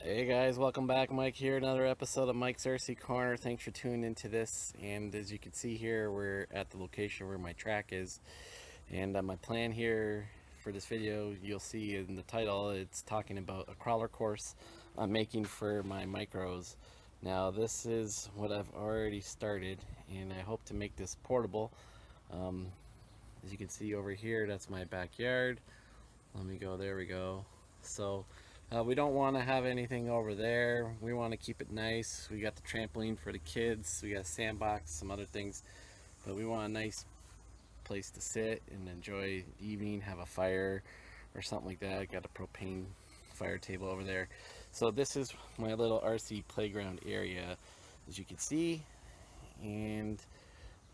Hey guys, welcome back. Mike here, another episode of Mike's RC Corner. Thanks for tuning into this. And as you can see here, we're at the location where my track is. And my plan here for this video, you'll see in the title, it's talking about a crawler course I'm making for my micros. Now this is what I've already started, and I hope to make this portable. As you can see over here, that's my backyard. Let me go, there we go. So we don't want to have anything over there. We want to keep it nice. We got the trampoline for the kids. We got a sandbox, some other things. But we want a nice place to sit and enjoy the evening, have a fire or something like that. I got a propane fire table over there. So this is my little RC playground area, as you can see. And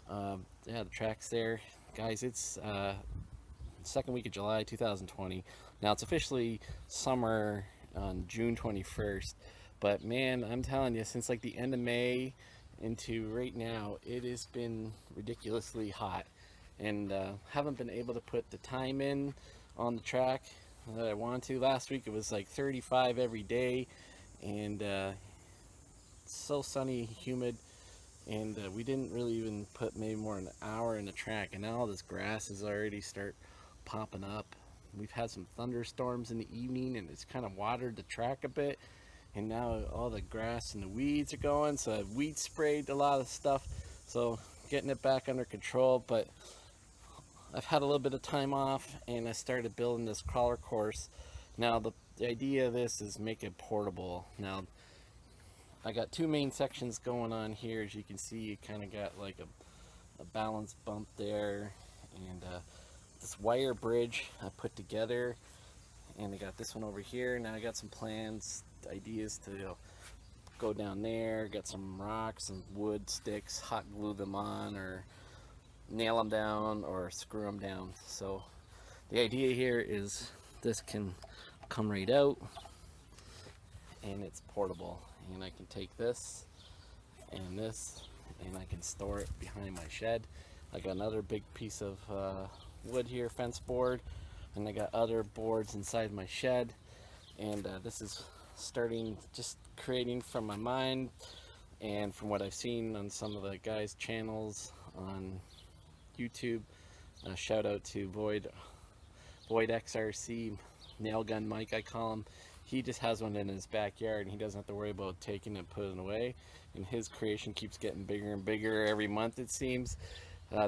yeah, the track's there. Guys, it's second week of July 2020. Now it's officially summer on June 21st, but man, I'm telling you, since like the end of May into right now, it has been ridiculously hot, and haven't been able to put the time in on the track that I want to. Last week it was like 35 every day, and so sunny, humid, and we didn't really even put maybe more than an hour in the track, and now all this grass is already start popping up. We've had some thunderstorms in the evening, and it's kind of watered the track a bit, and now all the grass and the weeds are going, so I've weed sprayed a lot of stuff, so getting it back under control. But I've had a little bit of time off, and I started building this crawler course. Now the idea of this is make it portable. Now I got two main sections going on here. As you can see, you kind of got like a balance bump there, and this wire bridge I put together, and I got this one over here. Now I got some plans, ideas to go down there, get some rocks and wood sticks, hot glue them on, or nail them down, or screw them down. So the idea here is this can come right out, and it's portable, and I can take this and this, and I can store it behind my shed. I got another big piece of wood here, fence board, and I got other boards inside my shed. And this is starting, just creating from my mind and from what I've seen on some of the guys' channels on YouTube. Shout out to Void XRC, Nail Gun Mike I call him. He just has one in his backyard, and he doesn't have to worry about taking it and putting it away, and his creation keeps getting bigger and bigger every month, it seems.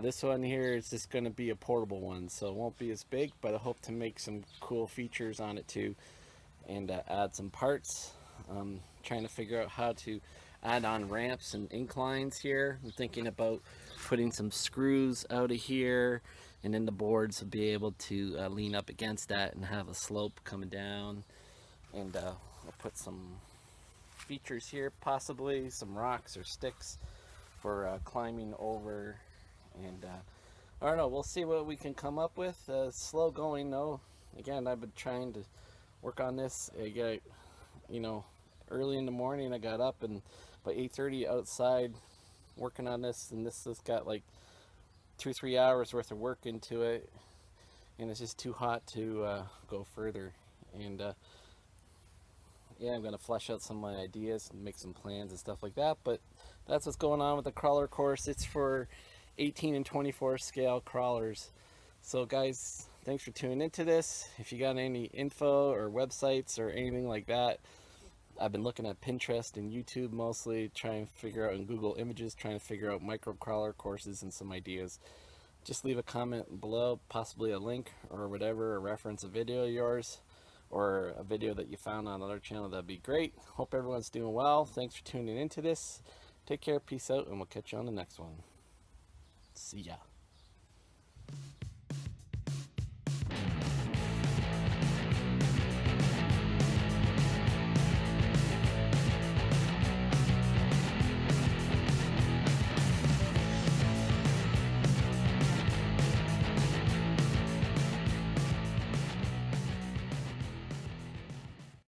This one here is just going to be a portable one, so it won't be as big, but I hope to make some cool features on it too, and add some parts. Trying to figure out how to add on ramps and inclines here. I'm thinking about putting some screws out of here, and then the boards will be able to lean up against that and have a slope coming down. And I'll put some features here, possibly some rocks or sticks for climbing over. And I don't know, we'll see what we can come up with. Slow going though. Again, I've been trying to work on this. I got, early in the morning I got up, and by 8:30 outside working on this, and this has got like 2 or 3 hours worth of work into it, and it's just too hot to go further. And yeah, I'm going to flesh out some of my ideas and make some plans and stuff like that. But that's what's going on with the crawler course. It's for 18 and 24 scale crawlers. So guys, thanks for tuning into this. If you got any info or websites or anything like that, I've been looking at Pinterest and YouTube mostly, trying to figure out, in Google Images, trying to figure out micro crawler courses and some ideas. Just leave a comment below, possibly a link or whatever, or reference a video of yours, or a video that you found on another channel. That'd be great. Hope everyone's doing well. Thanks for tuning into this. Take care, peace out, and we'll catch you on the next one. See ya.